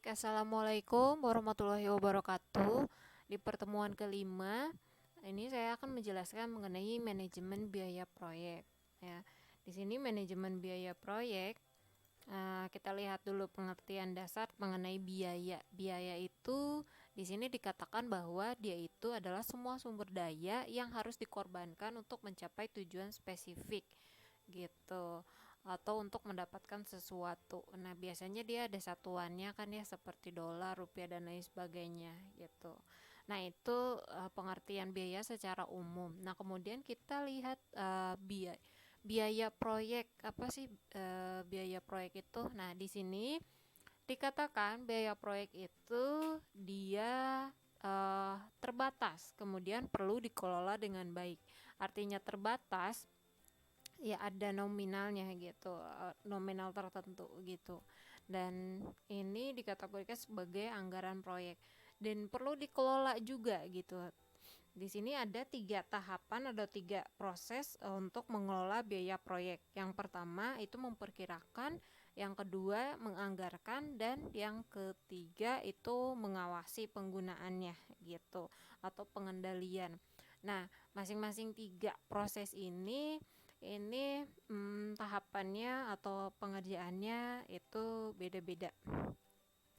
Baik, Assalamualaikum warahmatullahi wabarakatuh. Di pertemuan kelima, ini saya akan menjelaskan mengenai manajemen biaya proyek. Ya, di sini manajemen biaya proyek, kita lihat dulu pengertian dasar mengenai biaya. Biaya itu di sini dikatakan bahwa dia itu adalah semua sumber daya yang harus dikorbankan untuk mencapai tujuan spesifik gitu, atau untuk mendapatkan sesuatu. Nah, biasanya dia ada satuannya kan ya, seperti dolar, rupiah dan lain sebagainya gitu. Nah, itu pengertian biaya secara umum. Nah, kemudian kita lihat biaya proyek. Apa sih biaya proyek itu? Nah, di sini dikatakan biaya proyek itu dia terbatas, kemudian perlu dikelola dengan baik. Artinya terbatas, ya ada nominalnya gitu, nominal tertentu gitu, dan ini dikategorikan sebagai anggaran proyek dan perlu dikelola juga gitu. Di sini ada 3 tahapan atau 3 proses untuk mengelola biaya proyek. Yang pertama itu memperkirakan, yang kedua menganggarkan, dan yang ketiga itu mengawasi penggunaannya gitu, atau pengendalian. Nah, masing-masing 3 proses ini tahapannya atau pengerjaannya itu beda-beda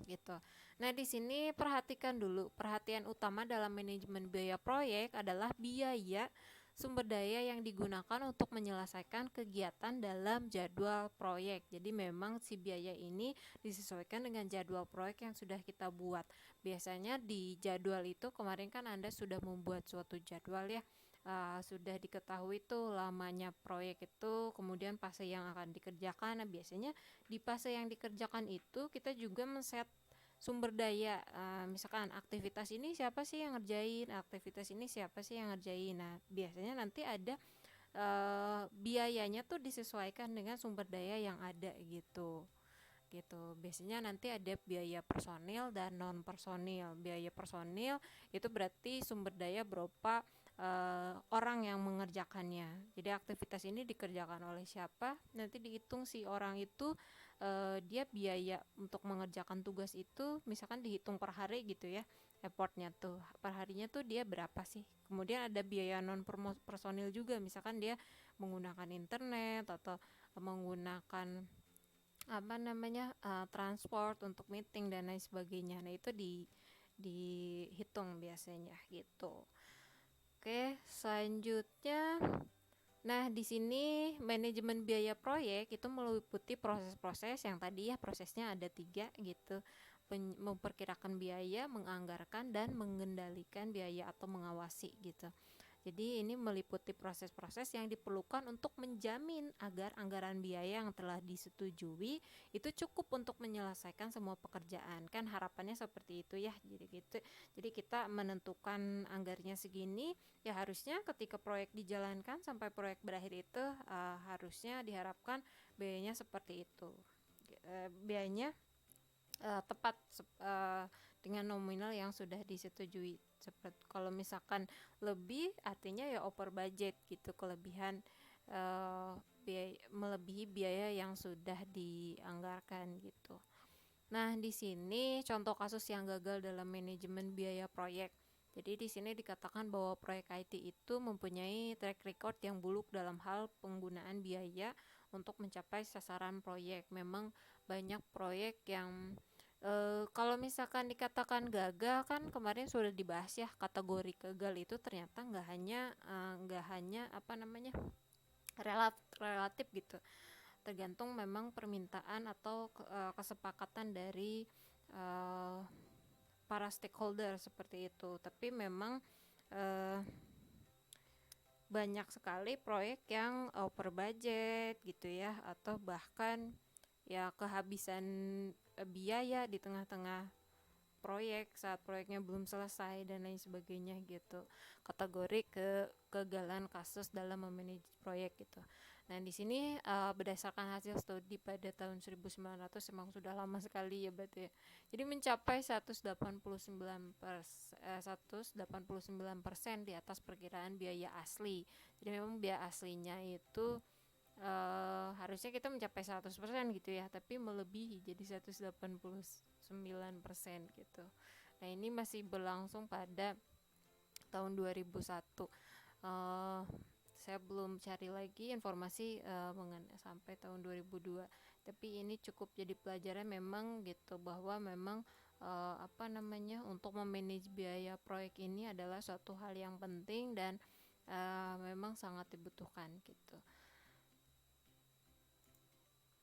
gitu. Nah, di sini perhatikan dulu, perhatian utama dalam manajemen biaya proyek adalah biaya sumber daya yang digunakan untuk menyelesaikan kegiatan dalam jadwal proyek. Jadi memang si biaya ini disesuaikan dengan jadwal proyek yang sudah kita buat. Biasanya di jadwal itu kemarin kan Anda sudah membuat suatu jadwal ya. Sudah diketahui tuh lamanya proyek itu, kemudian fase yang akan dikerjakan. Nah, biasanya di fase yang dikerjakan itu kita juga men-set sumber daya, misalkan aktivitas ini siapa sih yang ngerjain, aktivitas ini siapa sih yang ngerjain. Nah, biasanya nanti ada biayanya tuh disesuaikan dengan sumber daya yang ada gitu. Biasanya nanti ada biaya personil dan non personil. Biaya personil itu berarti sumber daya berupa orang yang mengerjakannya. Jadi aktivitas ini dikerjakan oleh siapa, nanti dihitung si orang itu, dia biaya untuk mengerjakan tugas itu misalkan dihitung per hari gitu ya, effortnya tuh per harinya tuh dia berapa sih. Kemudian ada biaya non personil juga, misalkan dia menggunakan internet atau menggunakan apa namanya, transport untuk meeting dan lain sebagainya. Nah, itu dihitung biasanya gitu. Oke, selanjutnya, nah di sini manajemen biaya proyek itu meliputi proses-proses yang tadi ya, prosesnya ada 3 gitu. Memperkirakan biaya, menganggarkan, dan mengendalikan biaya atau mengawasi gitu. Jadi ini meliputi proses-proses yang diperlukan untuk menjamin agar anggaran biaya yang telah disetujui itu cukup untuk menyelesaikan semua pekerjaan. Kan harapannya seperti itu ya. Jadi gitu. Jadi kita menentukan anggarannya segini, ya harusnya ketika proyek dijalankan sampai proyek berakhir itu harusnya diharapkan biayanya seperti itu. Biayanya tepat dengan nominal yang sudah disetujui. Seperti kalau misalkan lebih, artinya ya over budget gitu, kelebihan melebihi biaya yang sudah dianggarkan gitu. Nah, di sini contoh kasus yang gagal dalam manajemen biaya proyek. Jadi di sini dikatakan bahwa proyek IT itu mempunyai track record yang buruk dalam hal penggunaan biaya untuk mencapai sasaran proyek. Memang banyak proyek yang kalau misalkan dikatakan gagal, kan kemarin sudah dibahas ya, kategori gagal itu ternyata nggak hanya apa namanya, relatif gitu, tergantung memang permintaan atau kesepakatan dari uh, para stakeholder seperti itu. Tapi memang uh, banyak sekali proyek yang over budget gitu ya, atau bahkan ya kehabisan biaya di tengah-tengah proyek saat proyeknya belum selesai dan lain sebagainya gitu. Kategori kegagalan kasus dalam memanage proyek gitu. Nah, di sini berdasarkan hasil studi pada tahun 1900, emang sudah lama sekali ya berarti ya. Jadi mencapai 189% di atas perkiraan biaya asli. Jadi memang biaya aslinya itu harusnya kita mencapai 100% gitu ya, tapi melebihi jadi 189% gitu. Nah, ini masih berlangsung pada tahun 2001. uh, saya belum cari lagi informasi mengenai sampai tahun 2002, tapi ini cukup jadi pelajaran memang gitu, bahwa memang untuk memanage biaya proyek ini adalah suatu hal yang penting dan memang sangat dibutuhkan gitu.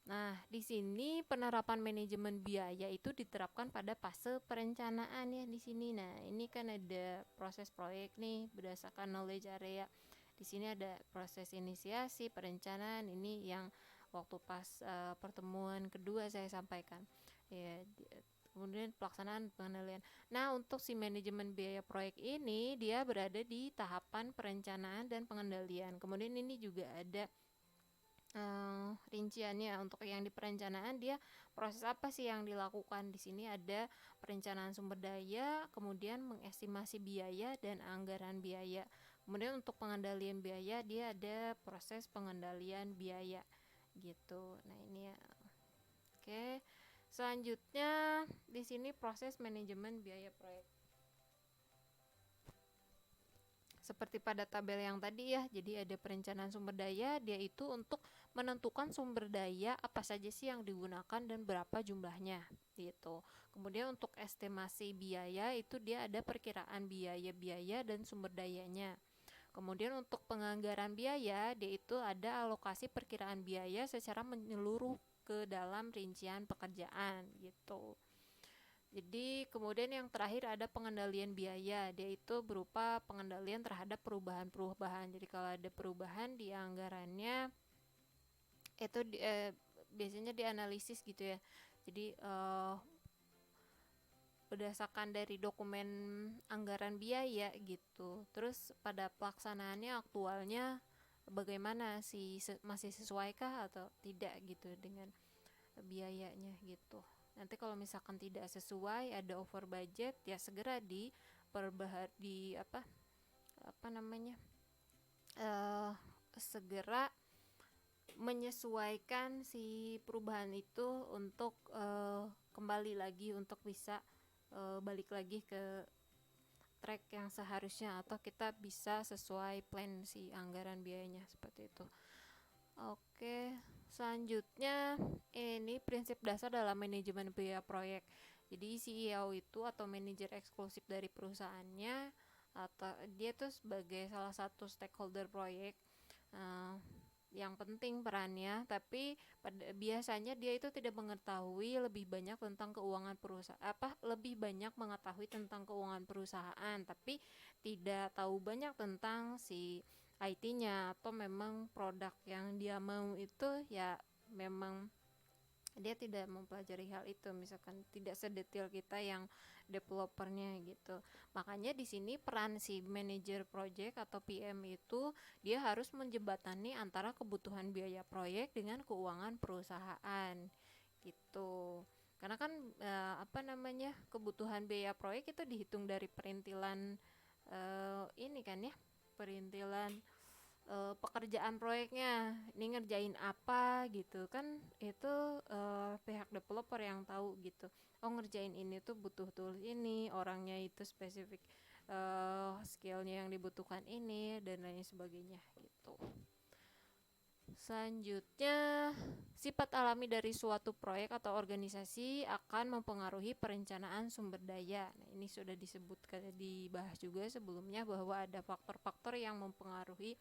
Nah, di sini penerapan manajemen biaya itu diterapkan pada fase perencanaan ya di sini. Nah, ini kan ada proses proyek nih berdasarkan knowledge area. Di sini ada proses inisiasi, perencanaan, ini yang waktu pas pertemuan kedua saya sampaikan. Ya, kemudian pelaksanaan pengendalian. Nah, untuk si manajemen biaya proyek ini dia berada di tahapan perencanaan dan pengendalian. Kemudian ini juga ada rinciannya. Untuk yang di perencanaan, dia proses apa sih yang dilakukan. Di sini ada perencanaan sumber daya, kemudian mengestimasi biaya dan anggaran biaya. Kemudian untuk pengendalian biaya, dia ada proses pengendalian biaya gitu. Nah, ini ya. Oke. Selanjutnya di sini proses manajemen biaya proyek. Seperti pada tabel yang tadi ya, jadi ada perencanaan sumber daya, dia itu untuk menentukan sumber daya apa saja sih yang digunakan dan berapa jumlahnya gitu. Kemudian untuk estimasi biaya itu dia ada perkiraan biaya-biaya dan sumber dayanya. Kemudian untuk penganggaran biaya, dia itu ada alokasi perkiraan biaya secara menyeluruh ke dalam rincian pekerjaan gitu. Jadi kemudian yang terakhir ada pengendalian biaya, dia itu berupa pengendalian terhadap perubahan-perubahan. Jadi kalau ada perubahan di anggarannya itu biasanya dianalisis gitu ya. Jadi berdasarkan dari dokumen anggaran biaya gitu. Terus pada pelaksanaannya aktualnya bagaimana sih, masih sesuaikah atau tidak gitu dengan biayanya gitu. Nanti kalau misalkan tidak sesuai, ada over budget, ya segera segera menyesuaikan si perubahan itu untuk kembali lagi, untuk bisa balik lagi ke track yang seharusnya, atau kita bisa sesuai plan si anggaran biayanya seperti itu. Oke, selanjutnya ini prinsip dasar dalam manajemen biaya proyek. Jadi CEO itu atau manajer eksklusif dari perusahaannya, atau dia tuh sebagai salah satu stakeholder proyek yang penting perannya, tapi biasanya dia itu tidak mengetahui lebih banyak tentang keuangan perusahaan, lebih banyak mengetahui tentang keuangan perusahaan, tapi tidak tahu banyak tentang si IT-nya, atau memang produk yang dia mau itu ya memang dia tidak mempelajari hal itu, misalkan tidak sedetail kita yang developernya gitu. Makanya di sini peran si manajer project atau PM itu dia harus menjembatani antara kebutuhan biaya proyek dengan keuangan perusahaan gitu. Karena kan kebutuhan biaya proyek itu dihitung dari perintilan ini kan ya, perintilan pekerjaan proyeknya, ini ngerjain apa gitu kan, itu pihak developer yang tahu gitu. Oh, ngerjain ini tuh butuh tools ini, orangnya itu spesifik skillnya yang dibutuhkan ini, dan lain sebagainya gitu. Selanjutnya, sifat alami dari suatu proyek atau organisasi akan mempengaruhi perencanaan sumber daya. Nah, ini sudah dibahas juga sebelumnya, bahwa ada faktor-faktor yang mempengaruhi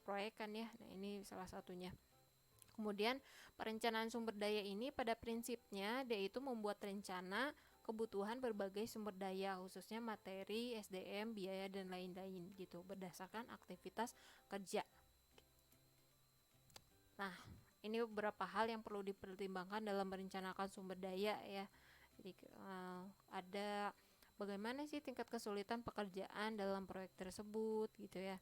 proyek kan ya. Nah, ini salah satunya. Kemudian perencanaan sumber daya ini pada prinsipnya dia itu membuat rencana kebutuhan berbagai sumber daya, khususnya materi, SDM, biaya dan lain-lain gitu, berdasarkan aktivitas kerja. Nah, ini beberapa hal yang perlu dipertimbangkan dalam merencanakan sumber daya ya. Jadi ada bagaimana sih tingkat kesulitan pekerjaan dalam proyek tersebut gitu ya.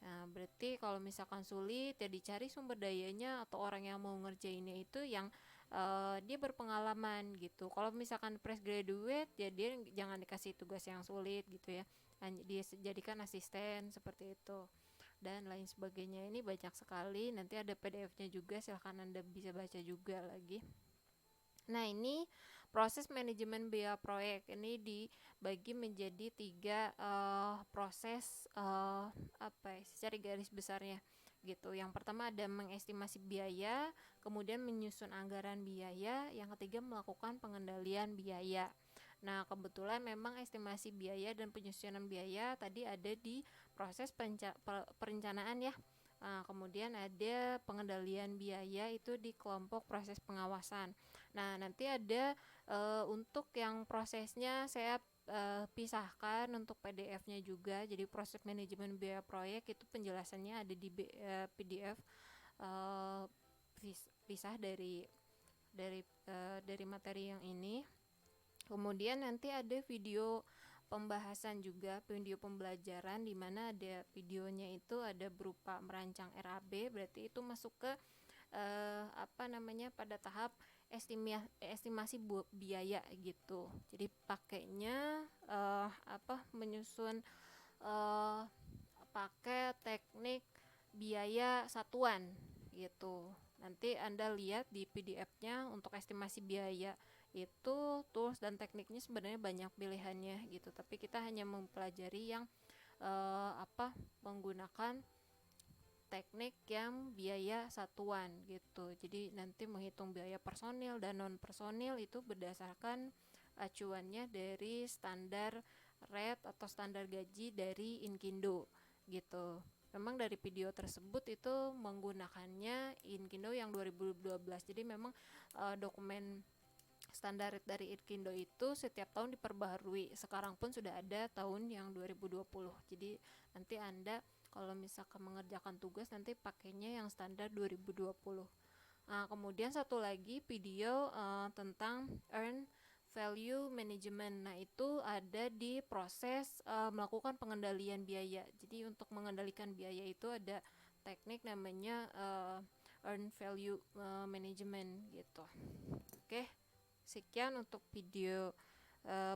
Nah, berarti kalau misalkan sulit ya dicari sumber dayanya atau orang yang mau ngerjainnya itu yang dia berpengalaman gitu. Kalau misalkan fresh graduate ya dia jangan dikasih tugas yang sulit gitu ya. Dia jadikan asisten seperti itu. dan lain sebagainya. Ini banyak sekali, nanti ada PDF-nya juga, silahkan Anda bisa baca juga lagi. Nah, ini proses manajemen biaya proyek ini dibagi menjadi 3 proses, secara garis besarnya gitu. Yang pertama ada mengestimasi biaya, kemudian menyusun anggaran biaya, yang ketiga melakukan pengendalian biaya. Nah, kebetulan memang estimasi biaya dan penyusunan biaya tadi ada di proses perencanaan ya. Nah, kemudian ada pengendalian biaya itu di kelompok proses pengawasan. Nah, nanti ada untuk yang prosesnya saya pisahkan untuk PDF-nya juga. Jadi proses manajemen biaya proyek itu penjelasannya ada di PDF pisah dari materi yang ini. Kemudian nanti ada video pembahasan juga, video pembelajaran di mana ada videonya itu ada berupa merancang RAB, berarti itu masuk ke pada tahap estimasi biaya gitu. Jadi pakainya menyusun pakai teknik biaya satuan gitu. Nanti Anda lihat di PDF-nya untuk estimasi biaya itu tools dan tekniknya sebenarnya banyak pilihannya gitu. Tapi kita hanya mempelajari yang menggunakan teknik yang biaya satuan gitu. Jadi nanti menghitung biaya personil dan non personil itu berdasarkan acuannya dari standar rate atau standar gaji dari Inkindo gitu. Memang dari video tersebut itu menggunakannya Inkindo yang 2012. Jadi memang dokumen standar dari Inkindo itu setiap tahun diperbaharui. Sekarang pun sudah ada tahun yang 2020. Jadi nanti Anda kalau misalkan mengerjakan tugas nanti pakainya yang standar 2020. Nah, kemudian satu lagi video tentang earn value management. Nah, itu ada di proses melakukan pengendalian biaya. Jadi untuk mengendalikan biaya itu ada teknik namanya earn value management gitu. Oke, sekian untuk video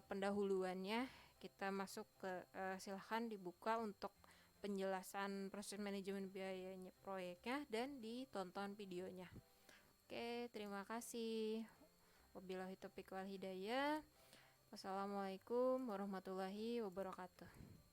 pendahuluannya. Kita masuk ke silahkan dibuka untuk penjelasan proses manajemen biayanya proyeknya dan ditonton videonya. Oke, terima kasih. Wabillahi taufiq wal hidayah. Wassalamualaikum warahmatullahi wabarakatuh.